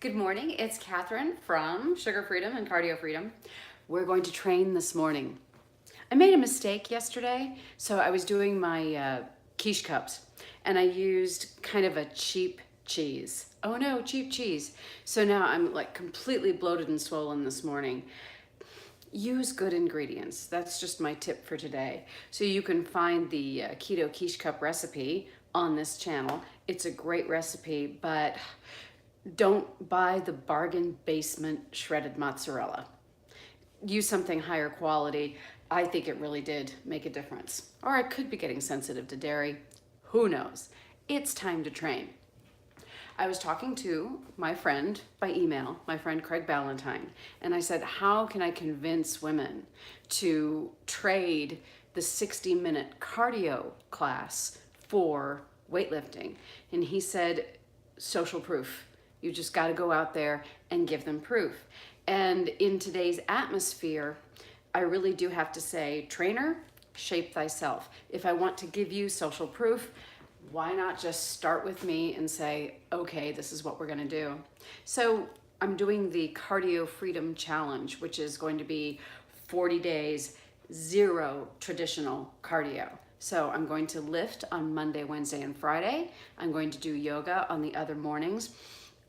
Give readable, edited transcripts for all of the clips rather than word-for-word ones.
Good morning, it's Catherine from Sugar Freedom and Cardio Freedom. We're going to train this morning. I made a mistake yesterday, so I was doing my quiche cups and I used kind of a cheap cheese. Oh no, cheap cheese. So now I'm like completely bloated and swollen this morning. Use good ingredients. That's just my tip for today. So you can find the keto quiche cup recipe on this channel. It's a great recipe, but don't buy the bargain basement shredded mozzarella. Use something higher quality. I think it really did make a difference. Or I could be getting sensitive to dairy. Who knows? It's time to train. I was talking to my friend by email, my friend Craig Ballantyne, and I said, how can I convince women to trade the 60-minute cardio class for weightlifting? And he said, social proof. You just got to go out there and give them proof. And in today's atmosphere, I really do have to say, trainer, shape thyself. If I want to give you social proof, why not just start with me and say, okay, this is what we're going to do. So I'm doing the Cardio Freedom Challenge, which is going to be 40 days, 0 traditional cardio. So I'm going to lift on Monday, Wednesday, and Friday. I'm going to do yoga on the other mornings.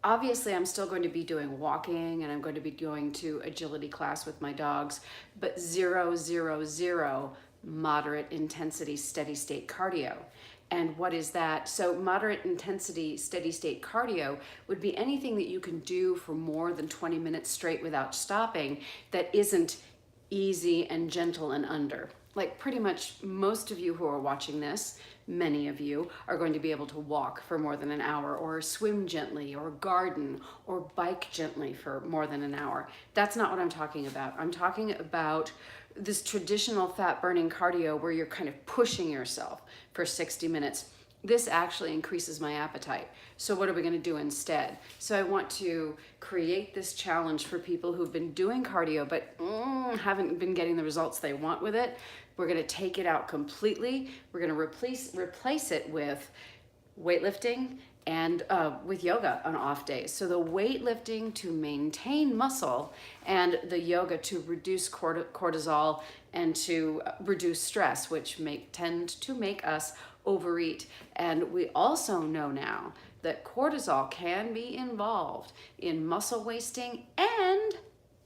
Obviously, I'm still going to be doing walking and I'm going to be going to agility class with my dogs, but 0, 0, 0 moderate intensity steady state cardio. And what is that? So moderate intensity steady state cardio would be anything that you can do for more than 20 minutes straight without stopping that isn't easy and gentle and under. Like pretty much most of you who are watching this, many of you are going to be able to walk for more than an hour or swim gently or garden or bike gently for more than an hour. That's not what I'm talking about. I'm talking about this traditional fat burning cardio where you're kind of pushing yourself for 60 minutes. This actually increases my appetite. So what are we going to do instead? So I want to create this challenge for people who've been doing cardio but haven't been getting the results they want with it. We're going to take it out completely. We're going to replace it with weightlifting and with yoga on off days. So the weightlifting to maintain muscle and the yoga to reduce cortisol and to reduce stress, which tend to make us overeat. And we also know now that cortisol can be involved in muscle wasting and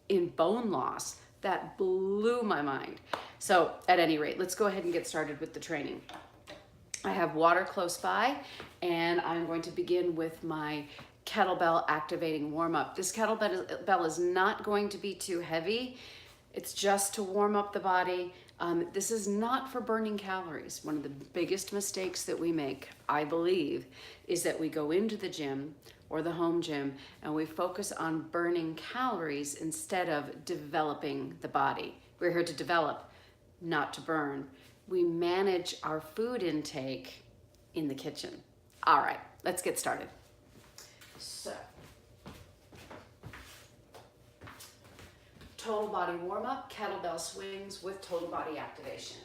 in bone loss. That blew my mind. So at any rate, let's go ahead and get started with the training. I have water close by, and I'm going to begin with my kettlebell activating warm-up. This kettlebell is not going to be too heavy. It's just to warm up the body. This is not for burning calories. One of the biggest mistakes that we make, I believe, is that we go into the gym or the home gym and we focus on burning calories instead of developing the body. We're here to develop, not to burn. We manage our food intake in the kitchen. All right, let's get started. So, total body warm-up, kettlebell swings with total body activation.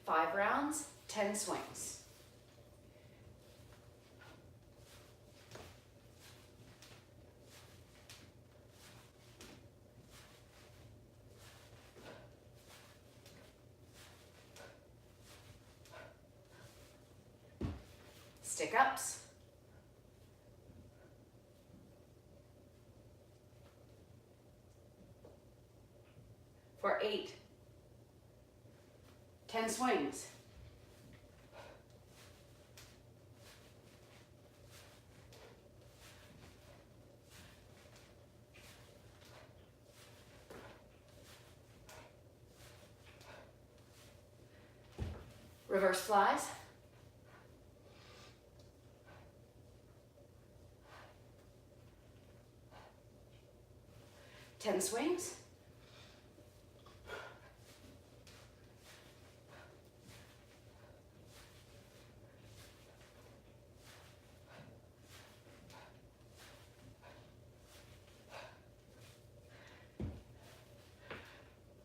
5 rounds, 10 swings. Stick ups. For 8. 10 swings. Reverse flies. Ten swings.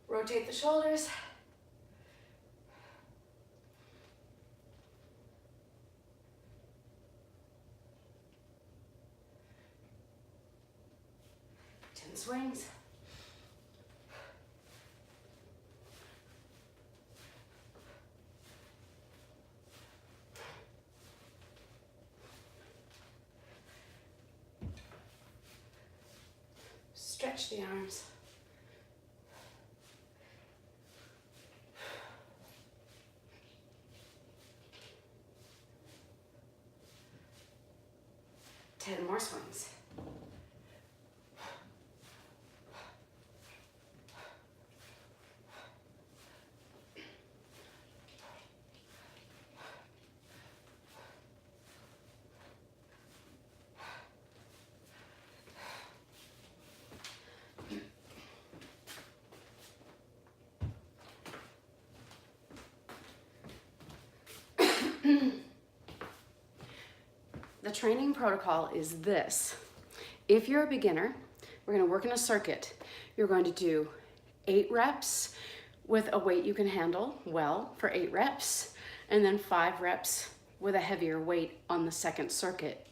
Rotate the shoulders. swings. Stretch the arms. Ten more swings. The training protocol is this. If you're a beginner, we're going to work in a circuit. You're going to do 8 reps with a weight you can handle well for 8 reps, and then 5 reps with a heavier weight on the second circuit.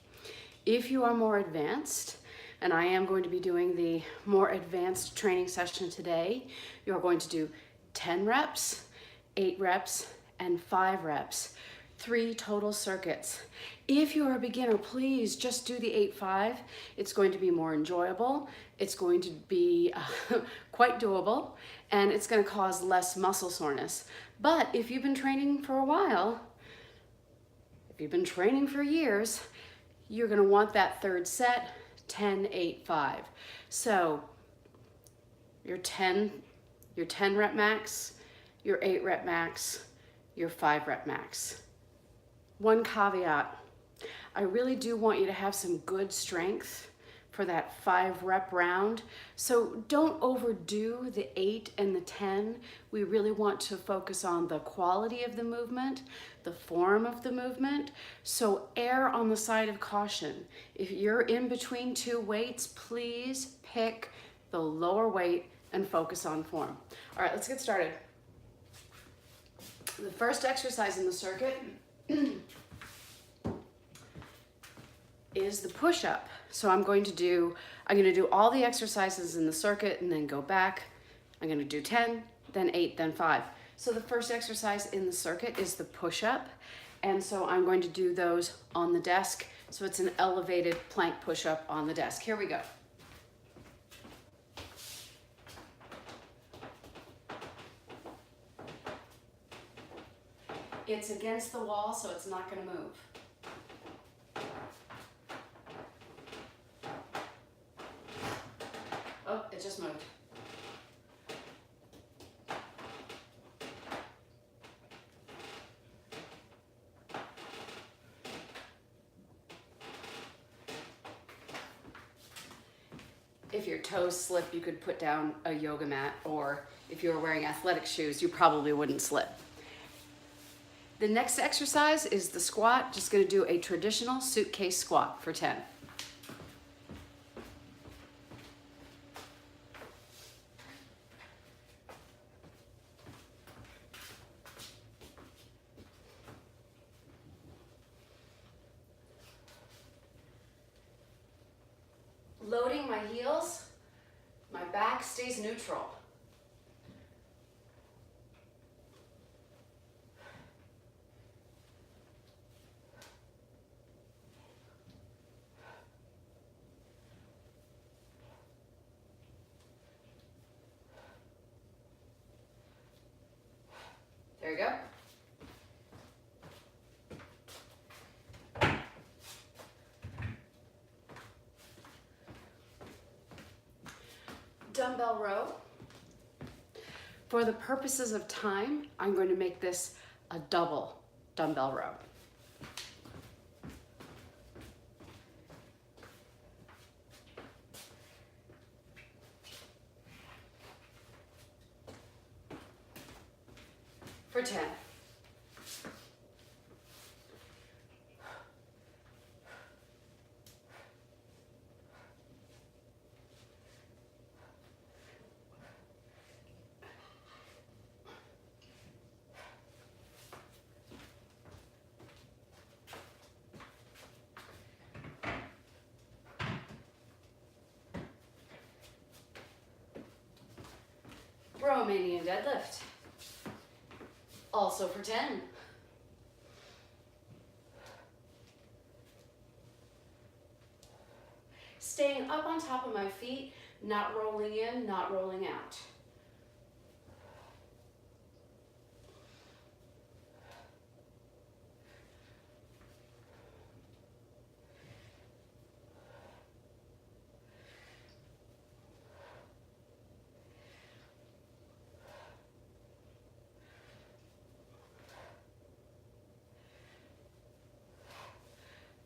If you are more advanced, and I am going to be doing the more advanced training session today, you're going to do 10 reps, 8 reps, and 5 reps. 3 total circuits. If you're a beginner, please just do the 8-5. It's going to be more enjoyable. It's going to be quite doable, and it's going to cause less muscle soreness. But if you've been training for a while, if you've been training for years, you're going to want that third set, 10, 8, 5. So your 10 rep max, your 8 rep max, your 5 rep max. One caveat, I really do want you to have some good strength for that 5 rep round. So don't overdo the 8 and the 10. We really want to focus on the quality of the movement, the form of the movement. So err on the side of caution. If you're in between 2 weights, please pick the lower weight and focus on form. All right, let's get started. The first exercise in the circuit is the push-up. So I'm going to do all the exercises in the circuit and then go back. I'm going to do 10, then 8, then 5. So the first exercise in the circuit is the push-up. And so I'm going to do those on the desk. So it's an elevated plank push-up on the desk. Here we go. It's against the wall, so it's not going to move. Oh, it just moved. If your toes slip, you could put down a yoga mat, or if you were wearing athletic shoes, you probably wouldn't slip. The next exercise is the squat. Just going to do a traditional suitcase squat for 10. Loading my heels, my back stays neutral. There you go. Dumbbell row. For the purposes of time, I'm going to make this a double dumbbell row. For 10. Romanian deadlift. Also for 10. Staying up on top of my feet, not rolling in, not rolling out.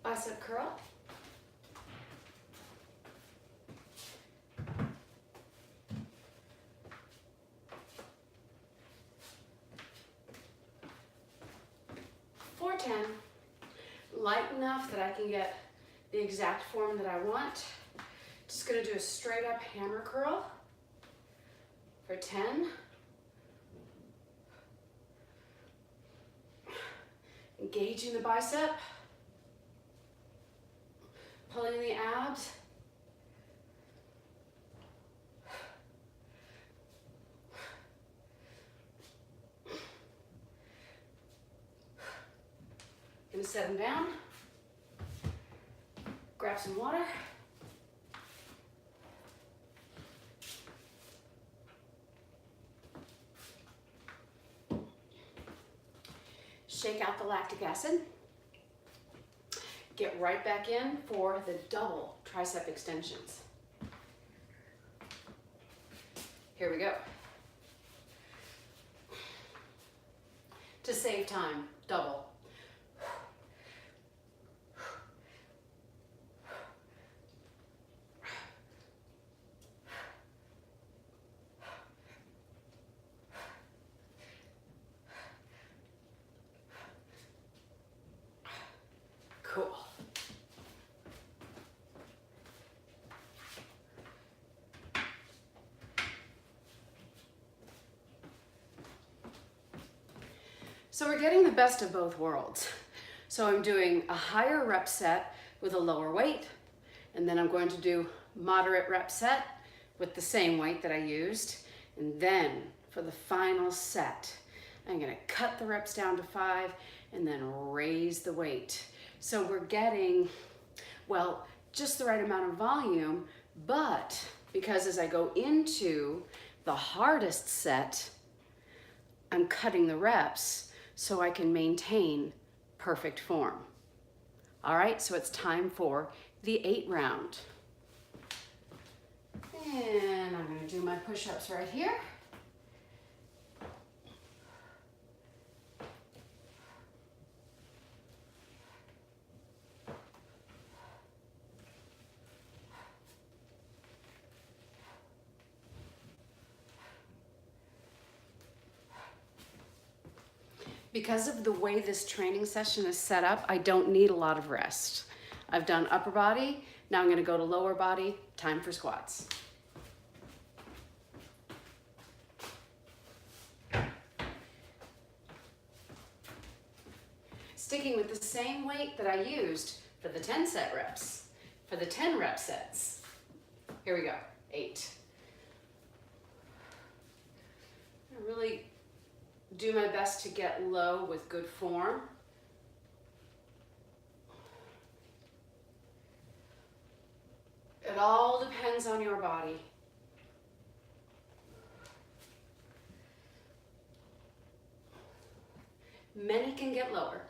Bicep curl. For 10. Light enough that I can get the exact form that I want. Just gonna do a straight up hammer curl for 10. Engaging the bicep. Pulling the abs. Gonna set them down. Grab some water. Shake out the lactic acid. Get right back in for the double tricep extensions. Here we go. To save time, double. Cool. So we're getting the best of both worlds. So I'm doing a higher rep set with a lower weight, and then I'm going to do moderate rep set with the same weight that I used. And then for the final set, I'm gonna cut the reps down to 5 and then raise the weight. So we're getting, well, just the right amount of volume, but because as I go into the hardest set, I'm cutting the reps so I can maintain perfect form. All right, so it's time for the 8 round. And I'm gonna do my push-ups right here. Because of the way this training session is set up, I don't need a lot of rest. I've done upper body, now I'm gonna go to lower body, time for squats. Sticking with the same weight that I used for the 10 set reps, for the 10 rep sets. Here we go, 8. I really do my best to get low with good form. It all depends on your body. Many can get lower.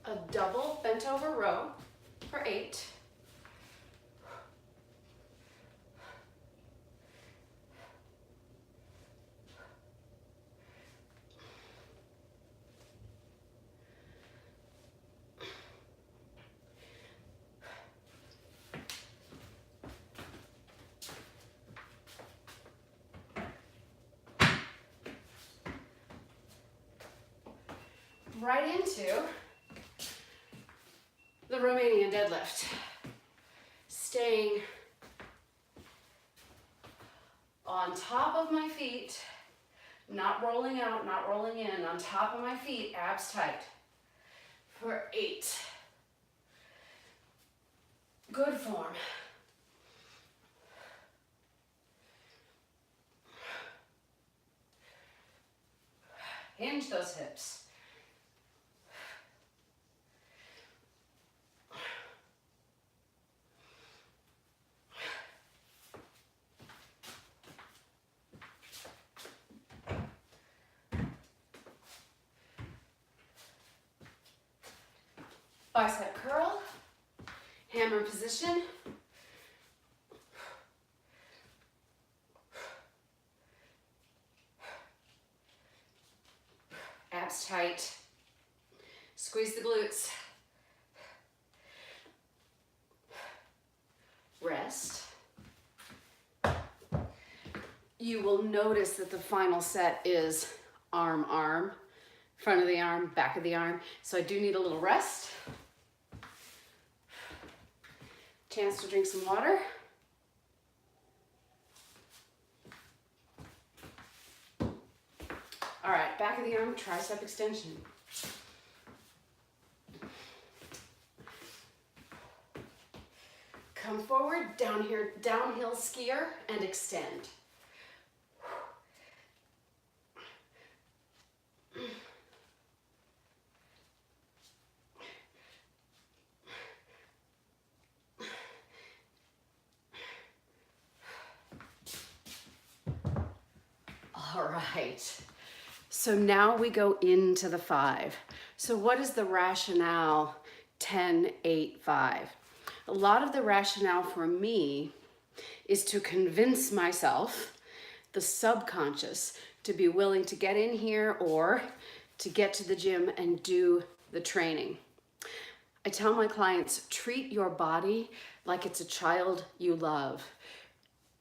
A double bent over row for 8. Right into the the Romanian deadlift. Staying on top of my feet, not rolling out, not rolling in, on top of my feet, abs tight, for 8. Good form. Hinge those hips. Bicep curl, hammer position. Abs tight. Squeeze the glutes. Rest. You will notice that the final set is arm, arm, front of the arm, back of the arm. So I do need a little rest. Chance to drink some water. All right, back of the arm, tricep extension. Come forward, down here, downhill skier, and extend. All right, so now we go into the 5. So what is the rationale 10, 8, 5? A lot of the rationale for me is to convince myself, the subconscious, to be willing to get in here or to get to the gym and do the training. I tell my clients, treat your body like it's a child you love.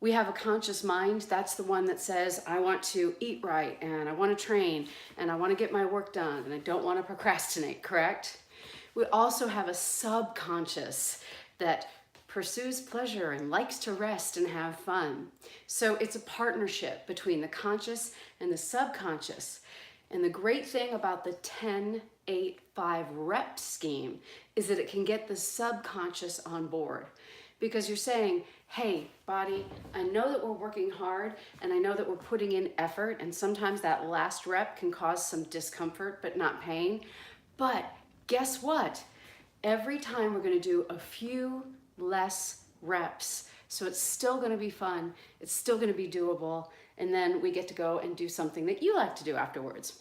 We have a conscious mind. That's the one that says, I want to eat right, and I want to train, and I want to get my work done, and I don't want to procrastinate, correct? We also have a subconscious that pursues pleasure and likes to rest and have fun. So it's a partnership between the conscious and the subconscious. And the great thing about the 10, 8, 5 rep scheme is that it can get the subconscious on board. Because you're saying, hey, body, I know that we're working hard and I know that we're putting in effort, and sometimes that last rep can cause some discomfort but not pain. But guess what? Every time we're going to do a few less reps. So it's still going to be fun. It's still going to be doable. And then we get to go and do something that you like to do afterwards.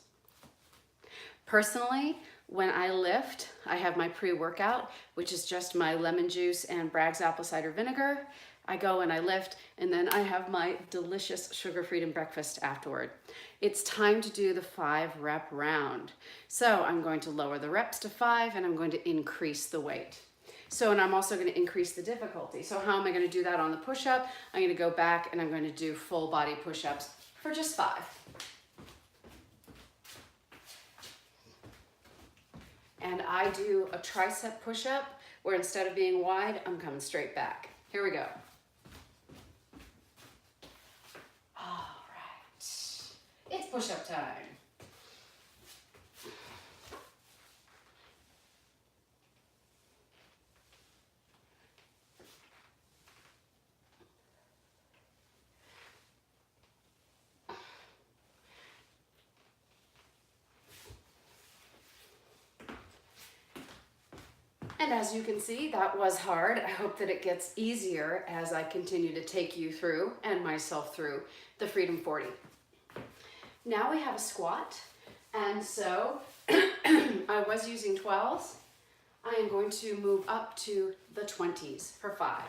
Personally, when I lift, I have my pre-workout, which is just my lemon juice and Bragg's apple cider vinegar. I go and I lift, and then I have my delicious sugar freedom breakfast afterward. It's time to do the 5 rep round. So I'm going to lower the reps to 5, and I'm going to increase the weight. So, and I'm also going to increase the difficulty. So how am I going to do that on the push-up? I'm going to go back and I'm going to do full body push-ups for just 5. And I do a tricep push-up where instead of being wide, I'm coming straight back. Here we go. All right, it's push-up time. And as you can see, that was hard. I hope that it gets easier as I continue to take you through and myself through the Freedom 40. Now we have a squat. And so I was using 12s. I am going to move up to the 20s for 5.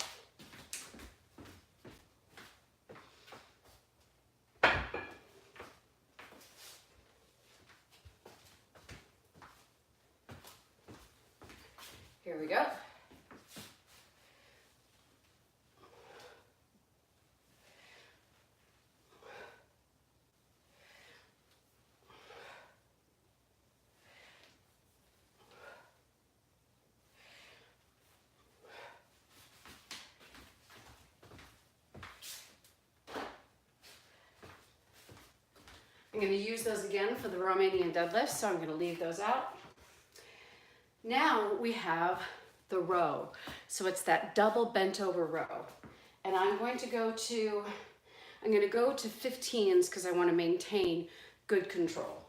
Here we go. I'm going to use those again for the Romanian deadlift, so I'm going to leave those out. Now we have the row. So it's that double bent over row. And I'm going to go to 15s because I want to maintain good control.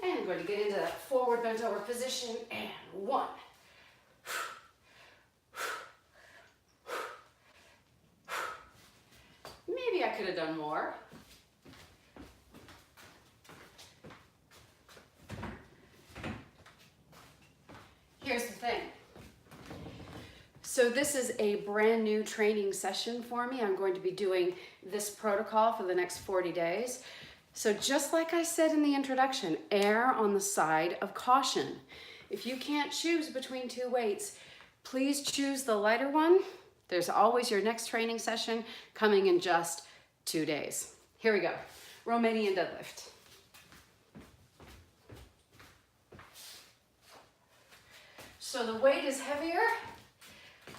And I'm going to get into that forward bent over position, and 1. Maybe I could have done more. Here's the thing. So this is a brand new training session for me. I'm going to be doing this protocol for the next 40 days. So just like I said in the introduction, err on the side of caution. If you can't choose between 2 weights, please choose the lighter one. There's always your next training session coming in just 2 days. Here we go. Romanian deadlift. So the weight is heavier,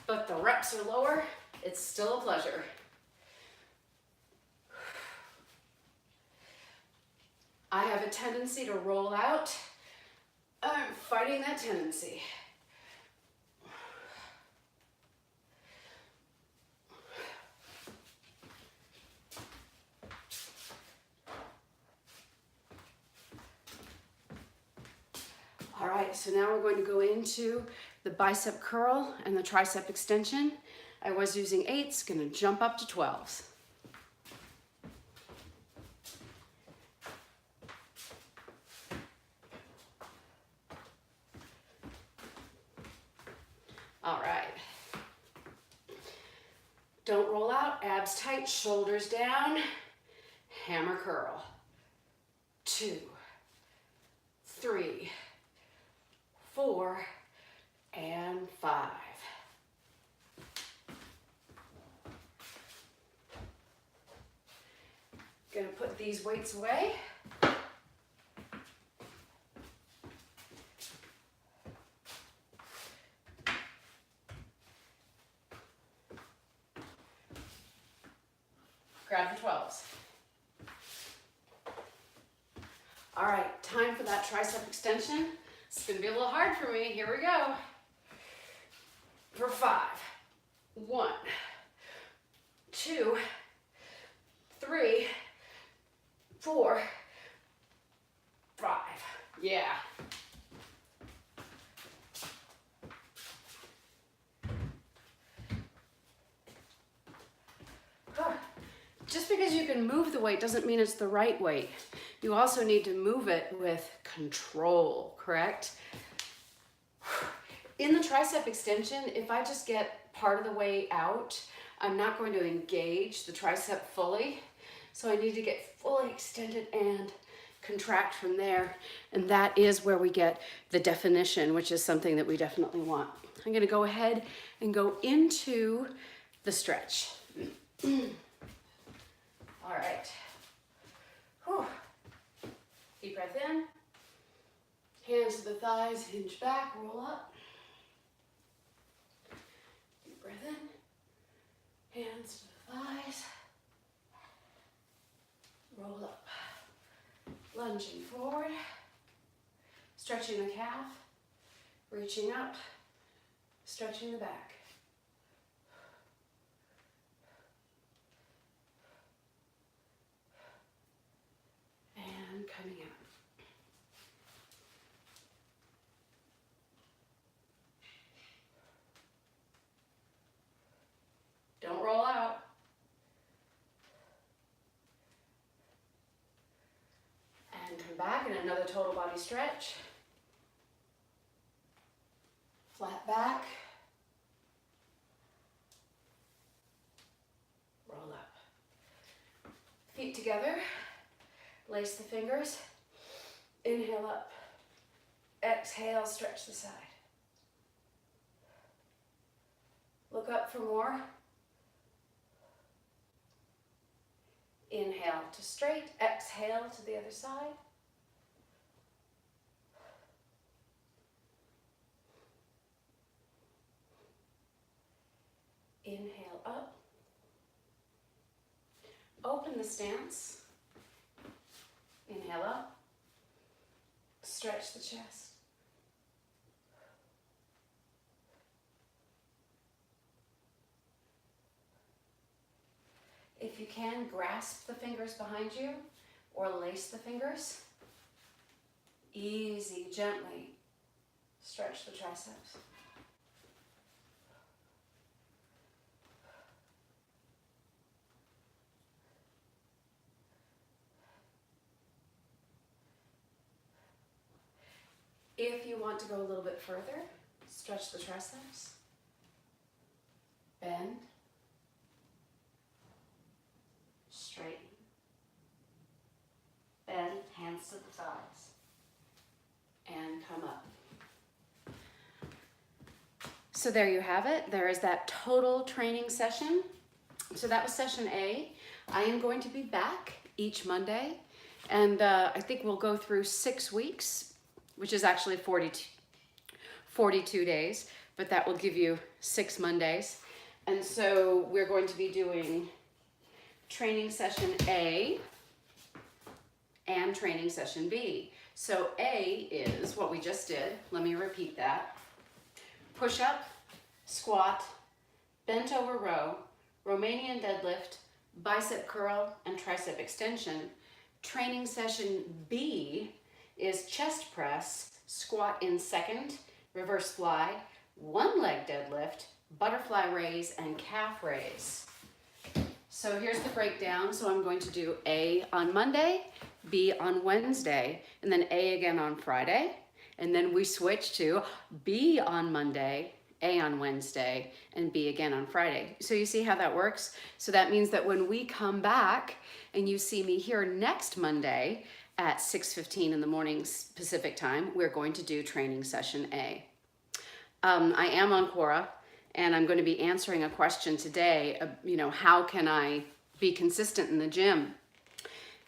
but the reps are lower. It's still a pleasure. I have a tendency to roll out. I'm fighting that tendency. All right, so now we're going to go into the bicep curl and the tricep extension. I was using 8s, gonna jump up to 12s. All right. Don't roll out, abs tight, shoulders down, hammer curl. 2, 3, 4, and 5. Gonna put these weights away. Grab the 12s. All right, time for that tricep extension. It's gonna be a little hard for me. Here we go. For 5. 1, 2, 3, 4, 5. Yeah. Just because you can move the weight doesn't mean it's the right weight. You also need to move it with control, correct? In the tricep extension, if I just get part of the way out, I'm not going to engage the tricep fully. So I need to get fully extended and contract from there. And that is where we get the definition, which is something that we definitely want. I'm gonna go ahead and go into the stretch. All right. Whew. Deep breath in. Hands to the thighs, hinge back, roll up. Deep breath in. Hands to the thighs. Roll up. Lunging forward. Stretching the calf. Reaching up. Stretching the back. And coming out. Don't roll out. And come back in another total body stretch. Flat back. Roll up. Feet together. Lace the fingers. Inhale up. Exhale, stretch the side. Look up for more. Inhale to straight. Exhale to the other side. in the stance. Inhale up. Stretch the chest. If you can, grasp the fingers behind you or lace the fingers. Easy, gently stretch the triceps. If you want to go a little bit further, stretch the triceps, bend, straighten, bend, hands to the thighs, and come up. So there you have it. There is that total training session. So that was session A. I am going to be back each Monday, and I think we'll go through 6 weeks, which is actually 42 days, but that will give you 6 Mondays. And so we're going to be doing training session A and training session B. So A is what we just did. Let me repeat that. Push up, squat, bent over row, Romanian deadlift, bicep curl, and tricep extension. Training session B is chest press, squat in second, reverse fly, one leg deadlift, butterfly raise, and calf raise. So here's the breakdown. So I'm going to do A on Monday, B on Wednesday, and then A again on Friday. And then we switch to B on Monday, A on Wednesday, and B again on Friday. So you see how that works? So that means that when we come back and you see me here next Monday at 6:15 in the morning Pacific time, we're going to do training session A. I am on Quora, and I'm going to be answering a question today, how can I be consistent in the gym?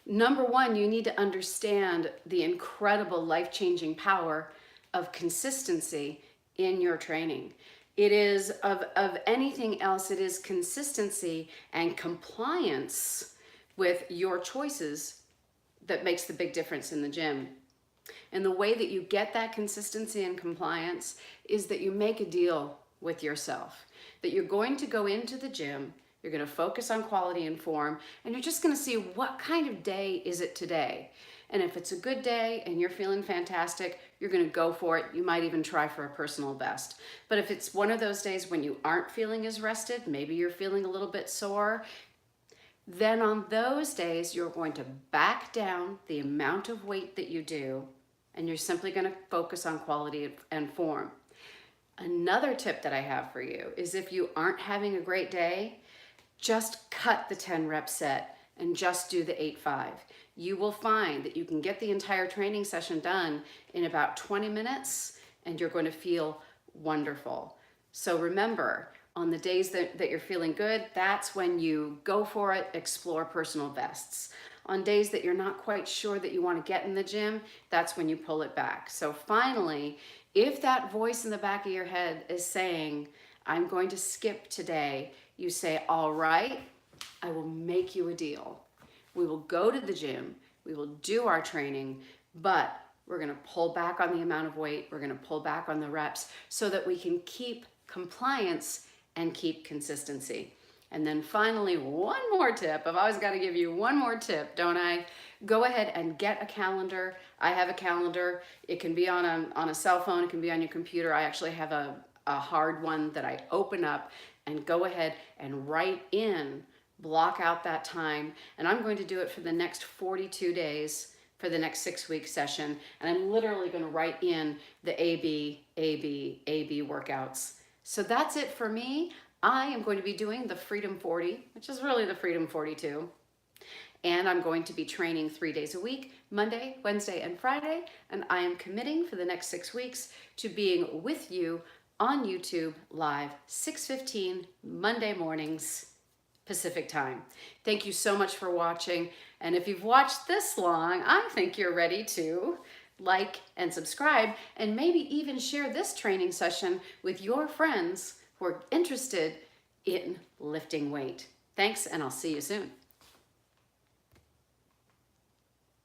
Number one, you need to understand the incredible life-changing power of consistency in your training. It is, of anything else, it is consistency and compliance with your choices that makes the big difference in the gym. And the way that you get that consistency and compliance is that you make a deal with yourself, that you're going to go into the gym, you're going to focus on quality and form, and you're just going to see what kind of day is it today. And if it's a good day and you're feeling fantastic, you're going to go for it. You might even try for a personal best. But if it's one of those days when you aren't feeling as rested, maybe you're feeling a little bit sore, then on those days, you're going to back down the amount of weight that you do, and you're simply going to focus on quality and form. Another tip that I have for you is if you aren't having a great day, just cut the 10 rep set and just do the 8-5. You will find that you can get the entire training session done in about 20 minutes, and you're going to feel wonderful. So remember, on the days that you're feeling good, that's when you go for it, explore personal bests. On days that you're not quite sure that you want to get in the gym, that's when you pull it back. So finally, if that voice in the back of your head is saying, I'm going to skip today, you say, all right, I will make you a deal. We will go to the gym, we will do our training, but we're going to pull back on the amount of weight, we're going to pull back on the reps so that we can keep compliance and keep consistency. And then finally, one more tip. I've always got to give you one more tip, don't I? Go ahead and get a calendar. I have a calendar. It can be on a cell phone. It can be on your computer. I actually have a hard one that I open up and go ahead and write in, block out that time. And I'm going to do it for the next 42 days for the next 6-week session. And I'm literally going to write in the AB workouts. So that's it for me. I am going to be doing the Freedom 40, which is really the Freedom 42. And I'm going to be training 3 days a week, Monday, Wednesday, and Friday. And I am committing for the next 6 weeks to being with you on YouTube live, 6:15 Monday mornings, Pacific time. Thank you so much for watching. And if you've watched this long, I think you're ready to like and subscribe, and maybe even share this training session with your friends who are interested in lifting weight. Thanks, and I'll see you soon.